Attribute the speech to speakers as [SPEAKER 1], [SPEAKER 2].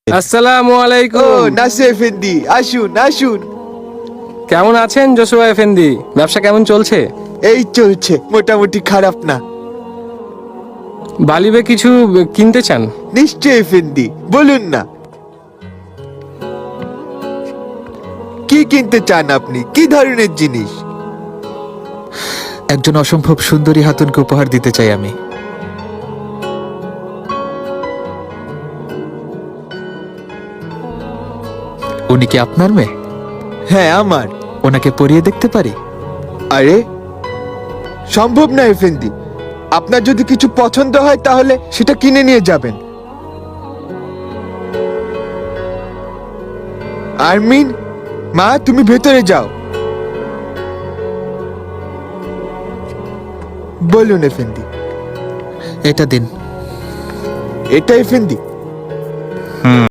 [SPEAKER 1] আসসালামু
[SPEAKER 2] ও
[SPEAKER 1] আলাইকুম।
[SPEAKER 2] নাসে এফেন্দি, আসুন আসুন।
[SPEAKER 1] কেমন আছেন জসুয়া এফেন্দি? ব্যবসা কেমন চলছে?
[SPEAKER 2] এই চলছে, মোটামুটি খারাপ না।
[SPEAKER 1] বালিবে কিছু কিনতে চান?
[SPEAKER 2] নিশ্চয় এফেন্দি, বলুন না কি কিনতে চান আপনি? কি ধরনের জিনিস?
[SPEAKER 3] একজন অসম্ভব সুন্দরী হাতুনকে উপহার দিতে চাই আমি। উনি কি আপনার মেয়ে?
[SPEAKER 2] হ্যাঁ আমার।
[SPEAKER 3] ওনাকে পরিয়ে দেখতে পারি?
[SPEAKER 2] আরে সম্ভব না এফেন্দি, আপনার যদি কিছু পছন্দ হয় তাহলে সেটা কিনে নিয়ে যাবেন। আরমিন, মা তুমি ভেতরে যাও। বলুন এফেন্দি।
[SPEAKER 3] এটা দিন।
[SPEAKER 2] এটা এফেন্দি?